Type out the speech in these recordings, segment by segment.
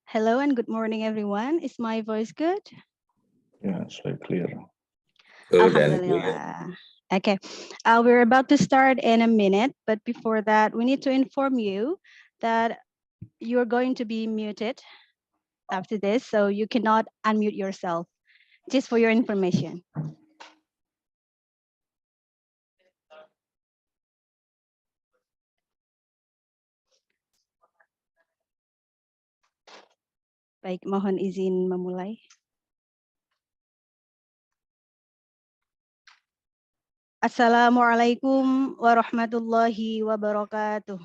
Hello and good morning, everyone. Is my voice good? Yeah, it's very clear. Good and clear. Alhamdulillah. Okay, we're about to start in a minute, but before that, we need to inform you that you're going to be muted after this, so you cannot unmute yourself, just for your information. Baik, mohon izin memulai. Assalamualaikum warahmatullahi wabarakatuh.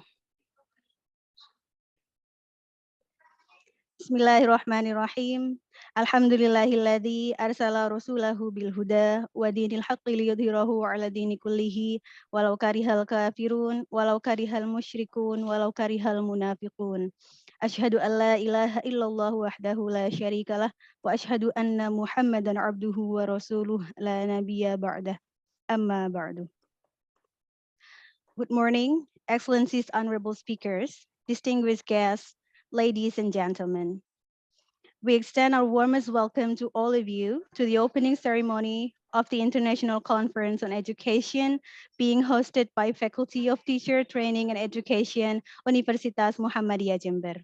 Bismillahirrahmanirrahim. Alhamdulillahilladzi arsala rasulahu bil huda wa dinil haqqi liyudhhirahu 'ala dini kullihi walau karihal kafirun walau karihal musyrikun walau karihal munafiqun. Asyhadu an la ilaha illallah wahdahu la syarikalah wa asyhadu anna Muhammadan 'abduhu wa rasuluh la nabiyya ba'dah. Amma ba'du. Good morning, excellencies, honorable speakers, distinguished guests, ladies and gentlemen. We extend our warmest welcome to all of you to the opening ceremony of the International Conference on Education being hosted by Faculty of Teacher Training and Education, Universitas Muhammadiyah Jember.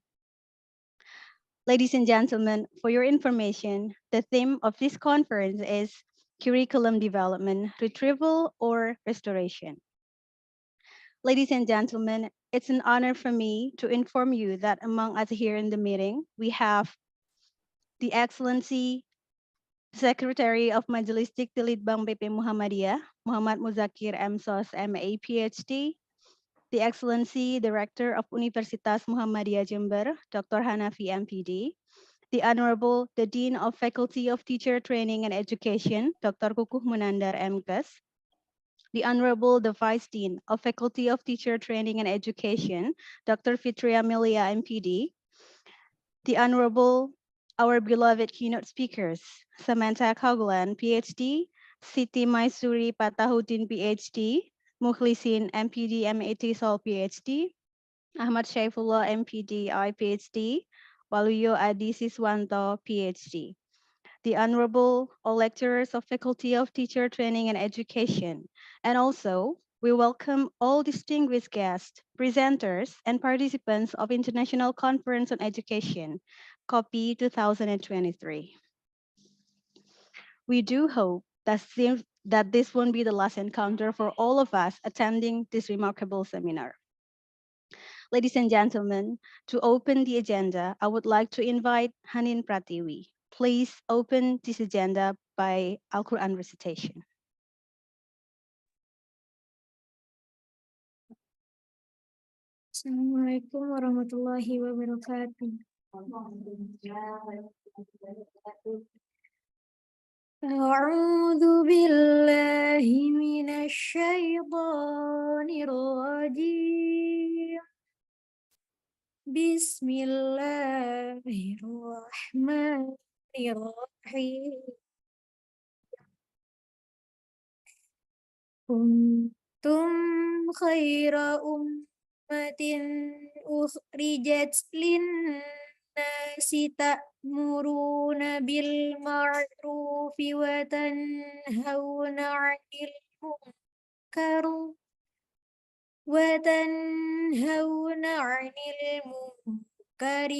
Ladies and gentlemen, for your information, the theme of this conference is Curriculum Development, Retrieval or Restoration. Ladies and gentlemen, it's an honor for me to inform you that among us here in the meeting, we have the Excellency Secretary of Majelis Dikti Litbang BP Muhammadiyah, Muhammad Muzakir M.Sos, MA, PhD, the Excellency Director of Universitas Muhammadiyah Jember, Dr. Hanafi, MPD, the Honorable the Dean of Faculty of Teacher Training and Education, Dr. Kukuh Munandar, MKes, the Honorable the Vice Dean of Faculty of Teacher Training and Education, Dr. Fitri Amelia, MPD, the Honorable, our beloved keynote speakers, Samantha Kaugulan, PhD, Siti Maisuri Patahudin, PhD, Mukhlisin, MPD, MAT Sol, PhD, Ahmad Syaifullah, MPD, PhD, Waluyo Adi Siswanto, PhD. The Honorable all lecturers of Faculty of Teacher Training and Education, and also we welcome all distinguished guests, presenters, and participants of International Conference on Education, COPI 2023. We do hope that this won't be the last encounter for all of us attending this remarkable seminar. Ladies and gentlemen, to open the agenda, I would like to invite Hanin Pratiwi. Please open this agenda by Al-Quran recitation. Assalamualaikum warahmatullahi wabarakatuh. A'udzu billahi minasy syaithanir rajim. Bismillahirrahmanirrahim. Kuntum khaira ummatin ukhrijat lin-nasi ta'muruna bil ma'rufi wa tanhauna 'anil munkar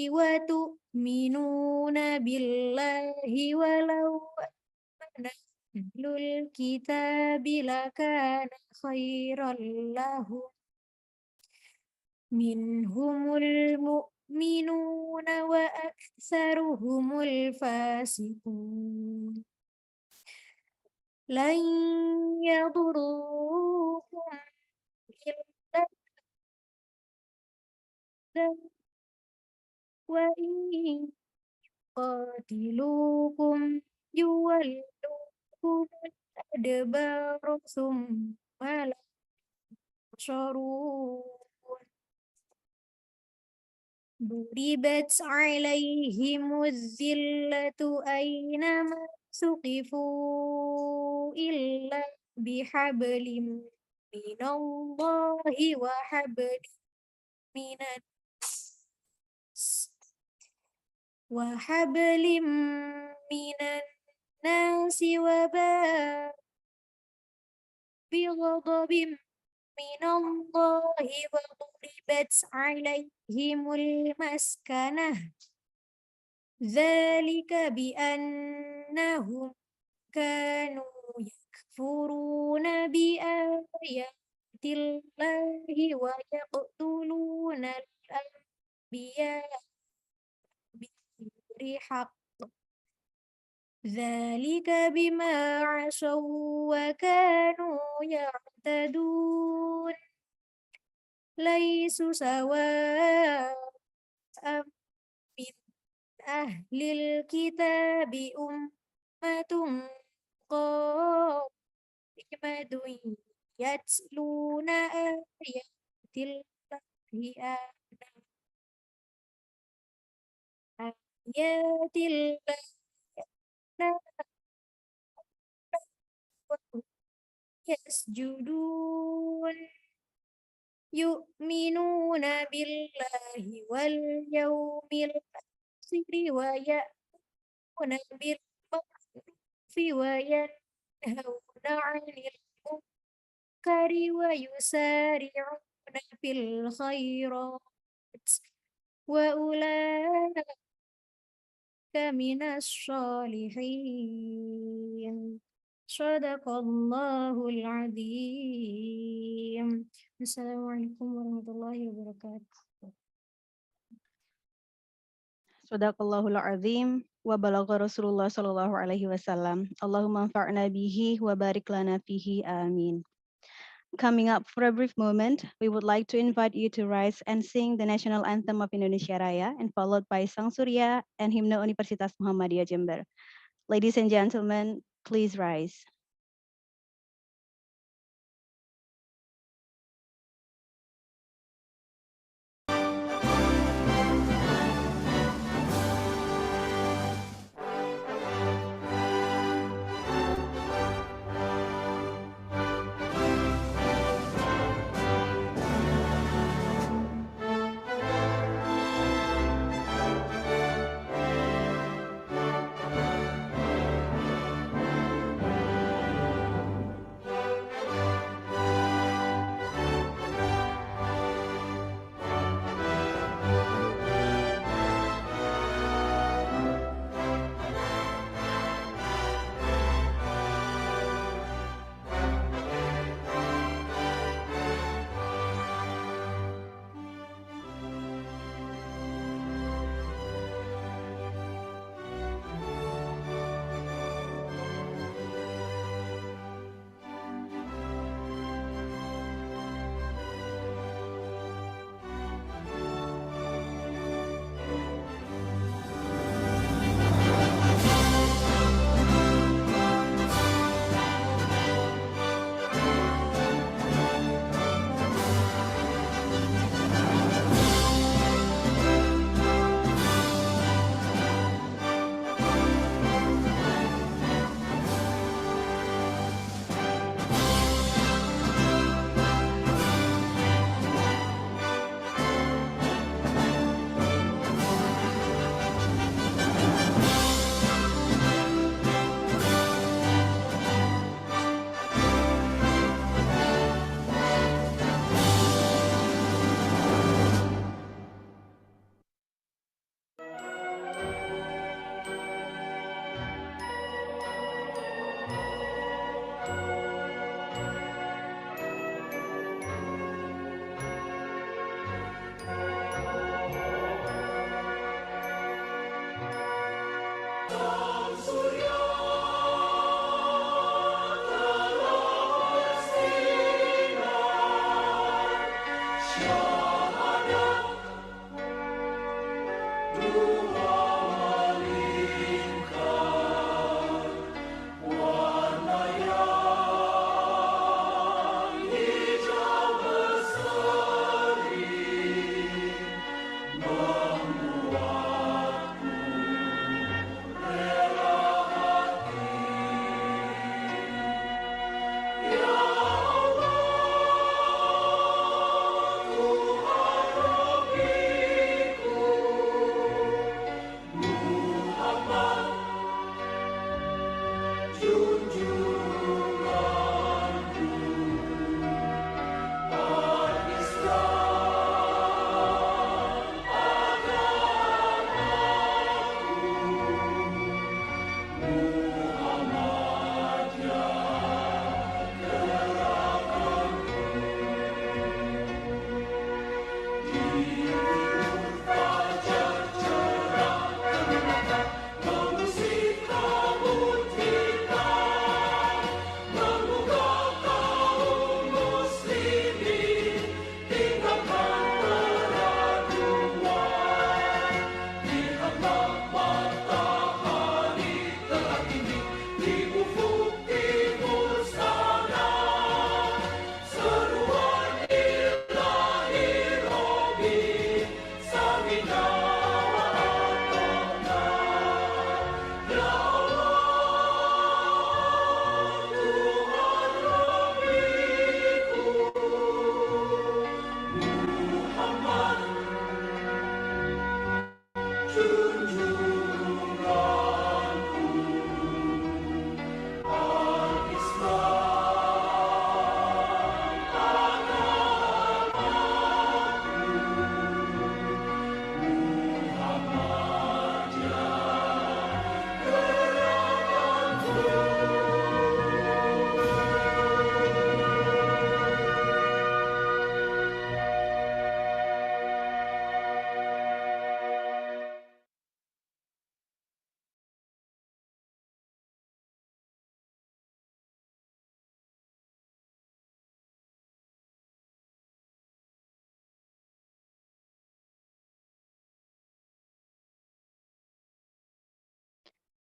wa tu'minuna billahi walau ahlul kitabi lakana khairan lahum minhumul mu'minuna wa aktsaruhumul fasiqun lan yadurrukum illa wa in qatilukum yuwallukum adbaru summa la yusharun duribat alaihimuz zillatu aynama suqifu illa bihablim minallahi wa hablim minan وحبل من الناس وباء بغضب من الله وضربت عليهم المسكنة ذلك بأنهم كانوا يكفرون بآيات الله ويقتلون الأنبياء بغير حق ذلك بما عصوا وكانوا يعتدون ليسوا سواء من أهل الكتاب أمة قائمة يتلون آيات الله آيات الله يسجدون يؤمنون بالله واليوم الآخر ويأمرون بالمعروف وينهون عن المنكر ويسارعون في الخيرات وأولئك من الصالحين صدق الله العظيم. Assalamualaikum warahmatullahi wabarakatuh. Sadaqallahul azim wa balagha Rasulullah sallallahu alaihi wasallam. Allahumma anfa'na bihi wa barik lana fihi. Amin. Coming up for a brief moment, we would like to invite you to rise and sing the national anthem of Indonesia Raya and followed by Sang Surya and Himne Universitas Muhammadiyah Jember. Ladies and gentlemen, please rise.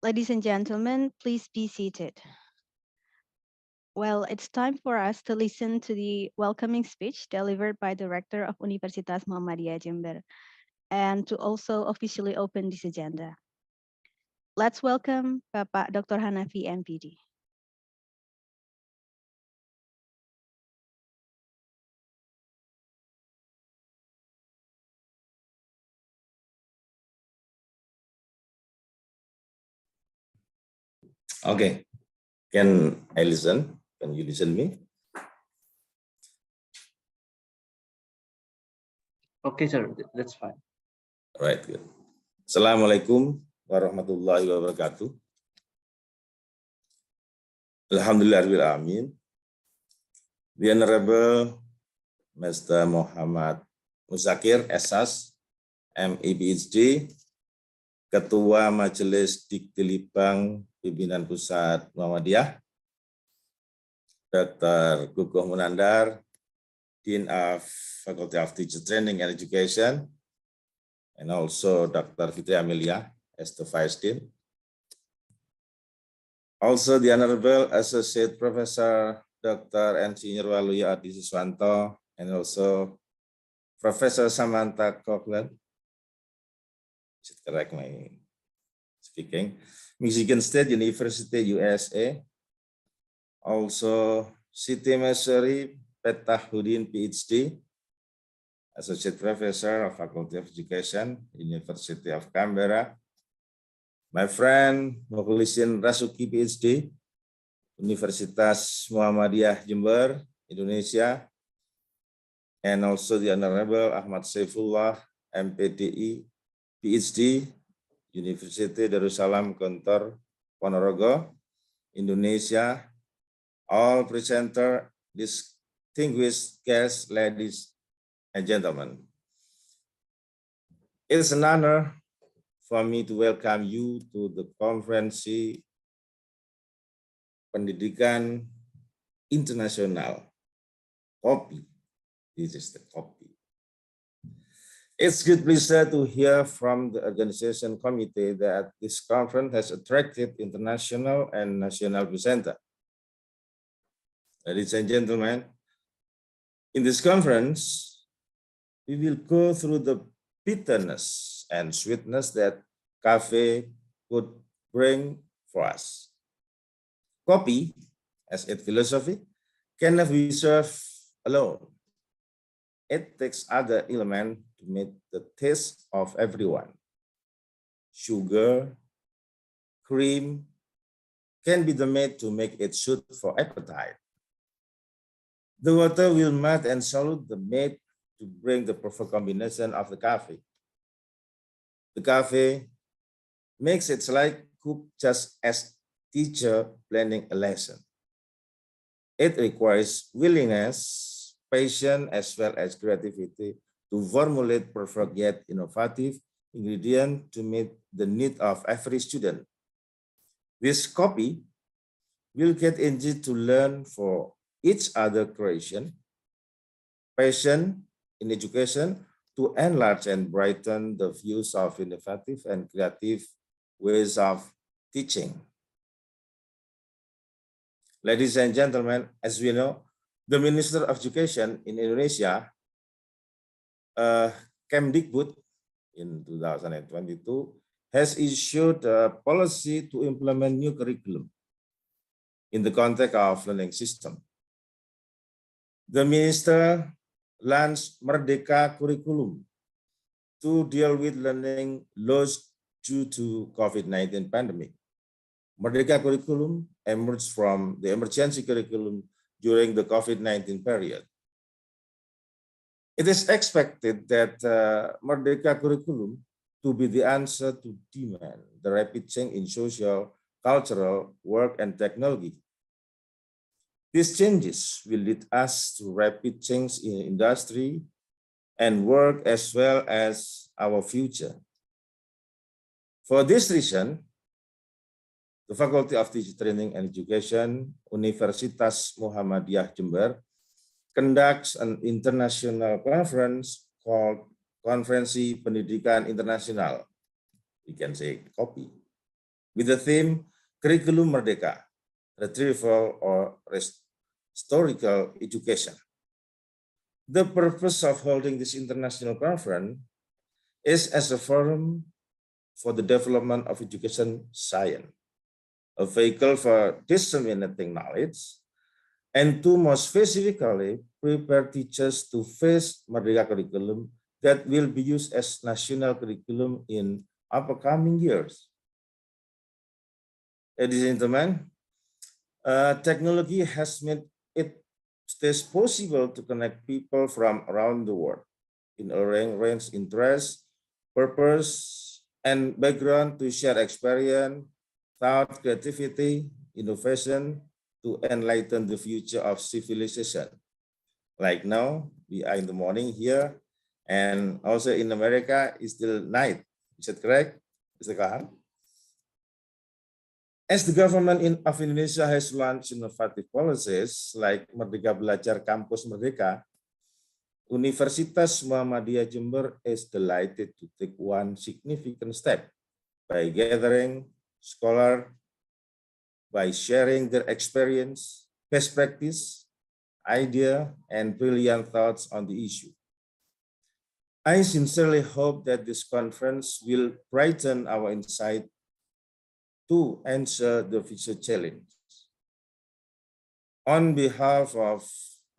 Ladies and gentlemen, please be seated. Well, it's time for us to listen to the welcoming speech delivered by the Rector of Universitas Muhammadiyah Jember, and to also officially open this agenda. Let's welcome Bapak Dr. Hanafi, MPD. Okay, can I listen? Can you listen me? Okay, sir, that's fine. All right, good. Assalamualaikum warahmatullahi wabarakatuh. Alhamdulillahirabbil alamin. The Honorable Mr. Muhammad Muzakir SS, ME/PhD, Ketua Majelis Diktilibang Pimpinan Pusat Muhammadiyah, Dr. Guguh Munandar, Dean of Faculty of Teacher Training and Education, and also Dr. Fitri Amelia as the Vice Dean. Also the Honorable Associate Professor Dr. Engineer Waluyo Adi Siswanto, and also Professor Samantha Coughlin. Is it correct my speaking? Michigan State University, USA. Also Siti Masuri Petahudin, PhD, Associate Professor of Faculty of Education, University of Canberra. My friend Mukhlisin Rasuki, PhD, Universitas Muhammadiyah Jember, Indonesia. And also the Honorable Ahmad Saifullah, MPDI, PhD, University Darussalam Gontor, Ponorogo, Indonesia. All presenter, distinguished guests, ladies and gentlemen. It's an honor for me to welcome you to the Konferensi Pendidikan Internasional, COPI. This is the COPI. It's good pleasure to hear from the organization committee that this conference has attracted international and national presenters. Ladies and gentlemen, in this conference, we will go through the bitterness and sweetness that coffee could bring for us. Coffee, as its philosophy, cannot be served alone. It takes other elements to meet the taste of everyone. Sugar, cream can be the made to make it suit for appetite. The water will melt and solute the mate to bring the perfect combination of the coffee. The coffee makes it like cook just as teacher planning a lesson. It requires willingness, patience, as well as creativity to formulate perfect yet innovative ingredient to meet the need of every student. This copy will get easy to learn for each other creation, passion in education to enlarge and brighten the views of innovative and creative ways of teaching. Ladies and gentlemen, as we know, the Minister of Education in Indonesia, Kemdikbud, in 2022, has issued a policy to implement new curriculum in the context of learning system. The minister launched Merdeka Curriculum to deal with learning loss due to COVID-19 pandemic. Merdeka Curriculum emerged from the emergency curriculum during the COVID-19 period. It is expected that Merdeka Curriculum to be the answer to demand the rapid change in social, cultural, work, and technology. These changes will lead us to rapid change in industry and work as well as our future. For this reason, the Faculty of Teacher Training and Education, Universitas Muhammadiyah Jember, conducts an international conference called Konferensi Pendidikan Internasional. We can say COPI. with the theme Curriculum Merdeka, Retrieval or Historical Education. The purpose of holding this international conference is as a forum for the development of education science, a vehicle for disseminating knowledge, and to more specifically prepare teachers to face Merdeka curriculum that will be used as national curriculum in upcoming years. Ladies and gentlemen, technology has made it possible to connect people from around the world in a range of interests, purpose, and background to share experience, thought, creativity, innovation, to enlighten the future of civilization. Like now, we are in the morning here, and also in America, it's still night. Is that correct, Mr. Kahar? As the government of Indonesia has launched innovative policies like Merdeka Belajar Kampus Merdeka, Universitas Muhammadiyah Jember is delighted to take one significant step by gathering scholars, by sharing their experience, best practice, idea, and brilliant thoughts on the issue. I sincerely hope that this conference will brighten our insight to answer the future challenge. On behalf of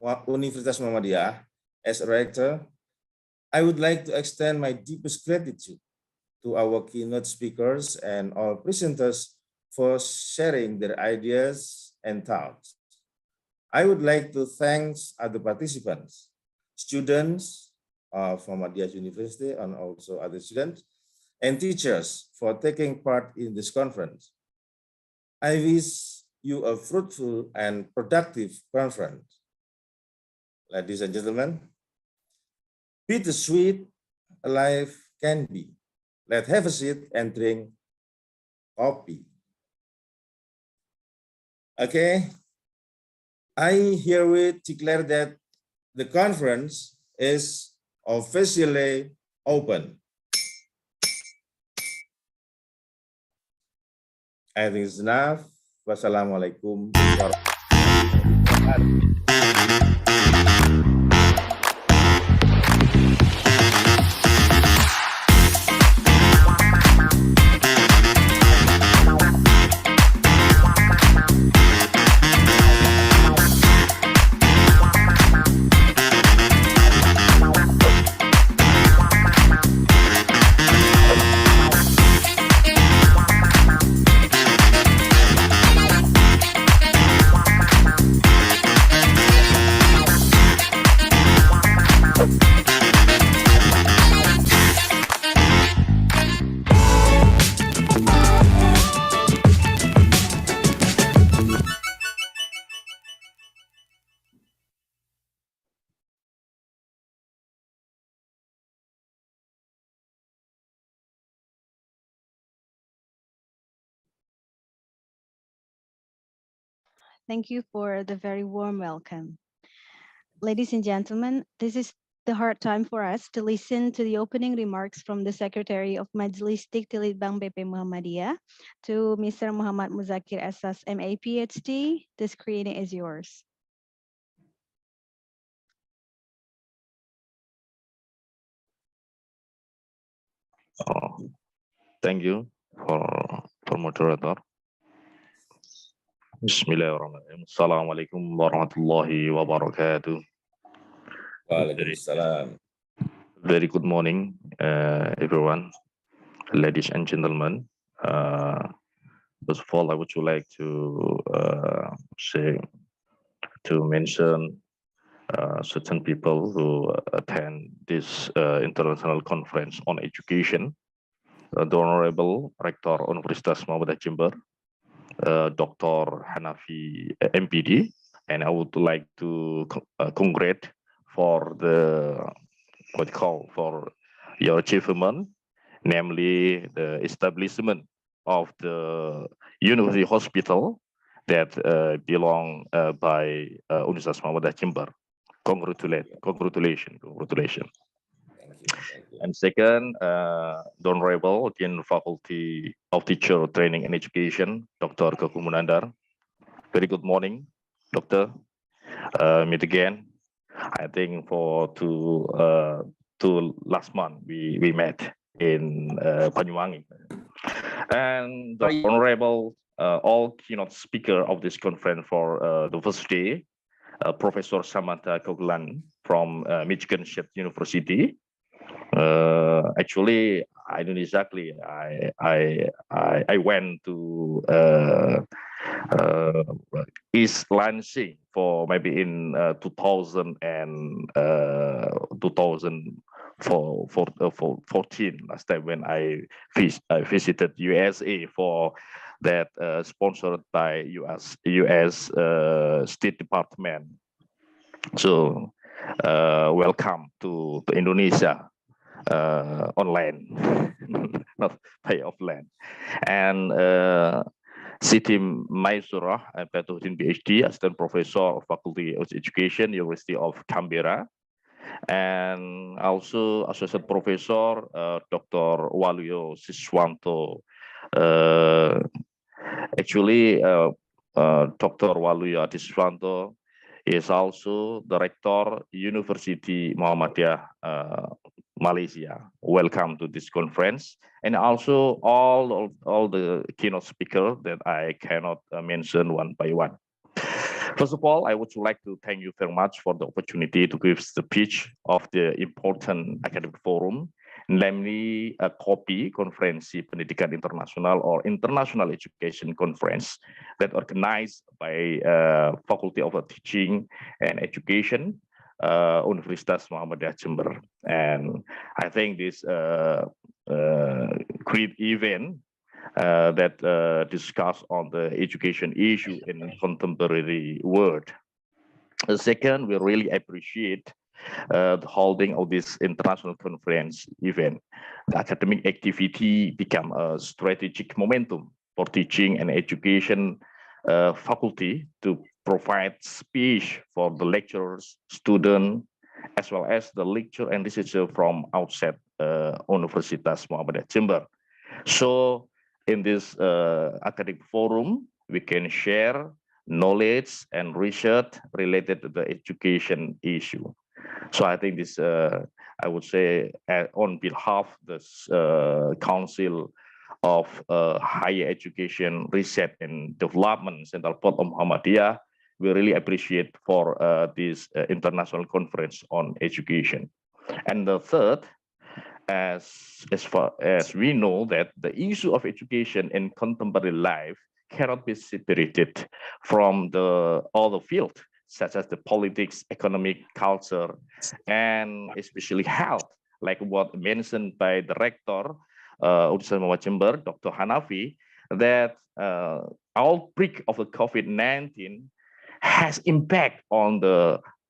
Universitas Muhammadiyah, as a rector, I would like to extend my deepest gratitude to our keynote speakers and all presenters for sharing their ideas and thoughts. I would like to thank other participants, students of Muhammadiyah University and also other students, and teachers for taking part in this conference. I wish you a fruitful and productive conference. Ladies and gentlemen, bittersweet life can be. Let's have a seat and drink coffee. Okay, I herewith declare that the conference is officially open. I think it's enough. Wassalamualaikum warahmatullahi wabarakatuh. Thank you for the very warm welcome. Ladies and gentlemen, this is the hard time for us to listen to the opening remarks from the Secretary of Majelis Dikti Bank BP Muhammadiyah to Mr. Muhammad Muzakir Asas, MA PhD. The screening is yours. Thank you for moderator. Bismillahirrahmanirrahim. Assalamualaikum warahmatullahi wabarakatuh. Waalaikumsalam. Very good morning, everyone, ladies and gentlemen. First of all, I would like to mention certain people who attend this international conference on education. The Honorable Rector Universitas Muhammadiyah Jember, Dr. Hanafi MPD, and I would like to congratulate for the for your achievement, namely the establishment of the university hospital that belong by Universitas Muhammadiyah Jember. Congratulations. Thank And second, the Honorable Dean Faculty of Teacher Training and Education, Dr. Keku Munandar. Very good morning, Doctor. Meet again. I think for two last month we met in Banyuwangi. And the Honorable all keynote speaker of this conference for the first day, Professor Samantha Coughlin from Michigan State University. Actually, I don't exactly. I went to East Lansing for maybe in 2000 and 2014 last time when I visited USA for that sponsored by US State Department. So welcome to Indonesia online, not by offline. And Siti Maisurah and Pathogen PhD, Assistant Professor of Faculty of Education, University of Canberra. And also Associate Professor Dr. Waluyo Siswanto. Actually, Dr. Waluyo Siswanto is also Director University Muhammadiyah Malaysia. Welcome to this conference, and also all the keynote speakers that I cannot mention one by one. First of all, I would like to thank you very much for the opportunity to give the pitch of the important academic forum, namely a COPI, Konferensi Pendidikan Internasional or International Education Conference, that organized by Faculty of Teaching and Education, Universitas Muhammadiyah Jember. And I think this great event that discuss on the education issue in contemporary world. Second, we really appreciate the holding of this international conference event. The academic activity become a strategic momentum for teaching and education faculty to provide space for the lecturers, students, as well as the lecturer and researcher from outside Universitas Muhammadiyah Jember. So in this academic forum, we can share knowledge and research related to the education issue. So I think this, I would say, on behalf of this Council of Higher Education, Research and Development, Central Board of Muhammadiyah, we really appreciate for this international conference on education. And the third, as far as we know that the issue of education in contemporary life cannot be separated from the other fields, such as the politics, economic, culture, and especially health, like what mentioned by the rector, Universitas Muhammadiyah Jember, Dr. Hanafi, that outbreak of the COVID-19 has impact on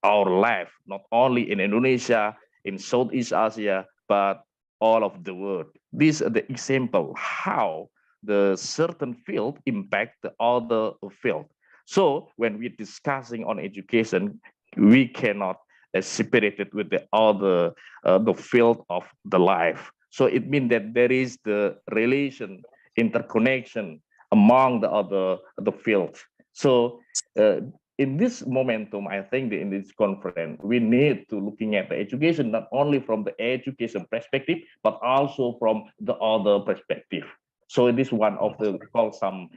our life, not only in Indonesia, in Southeast Asia, but all of the world. These are the example how the certain field impact the other field. So when we're discussing on education, we cannot separate it with the other the field of the life. So it means that there is the relation, interconnection among the fields. So in this momentum, I think in this conference, we need to looking at the education, not only from the education perspective, but also from the other perspective. So it is one of the call some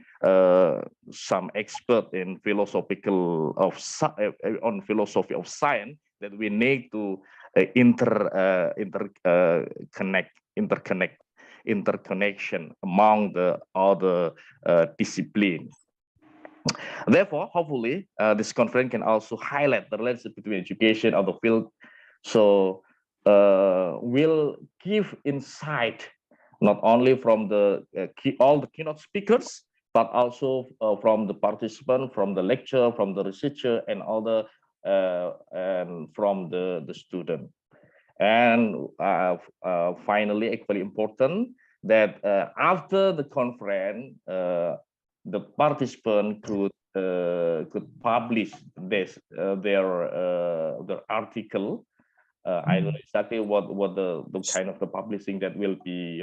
expert in philosophical of on philosophy of science that we need to interconnection among the other disciplines. Therefore, hopefully, this conference can also highlight the relationship between education and the field. So will give insight not only from all the keynote speakers, but also from the participant, from the lecturer, from the researcher, and and from the student. And finally, equally important, that after the conference, the participant could publish their article I don't know exactly what the kind of the publishing that will be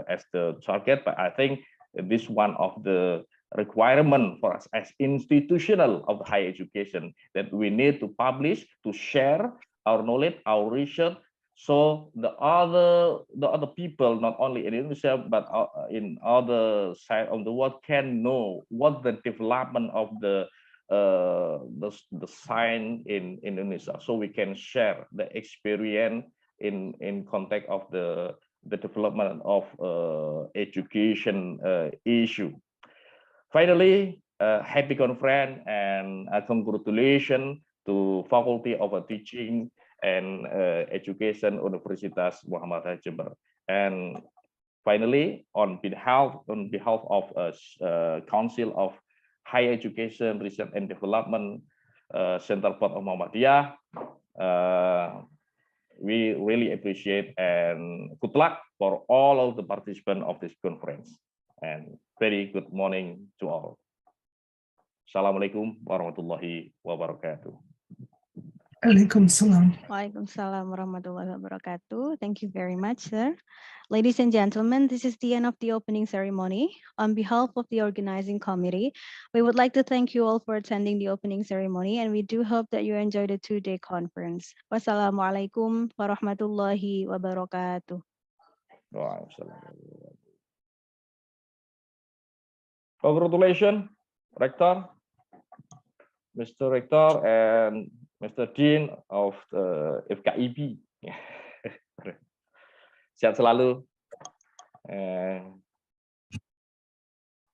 as the target, but I think this one of the requirement for us as institutional of higher education, that we need to publish, to share our knowledge, our research, so the other people, not only in Indonesia but in other side of the world, can know what the development of the science in Indonesia, so we can share the experience in context of the development of education issue. Finally, happy conference and congratulations to Faculty of Teaching and Education Universitas Muhammadiyah Jember. And finally, on behalf of Council of Higher Education, Research and Development, Center Port of Muhammadiyah, we really appreciate and good luck for all of the participants of this conference. And very good morning to all. Assalamualaikum warahmatullahi wabarakatuh. Waalaikumsalam. Waalaikumsalam warahmatullahi wabarakatuh. Thank you very much, sir. Ladies and gentlemen, this is the end of the opening ceremony. On behalf of the organizing committee, we would like to thank you all for attending the opening ceremony, and we do hope that you enjoyed the two-day conference. Wassalamualaikum warahmatullahi wabarakatuh. Congratulations, Rector, Mr. Rector, and Mr. Dean of the FKIP. Sehat selalu.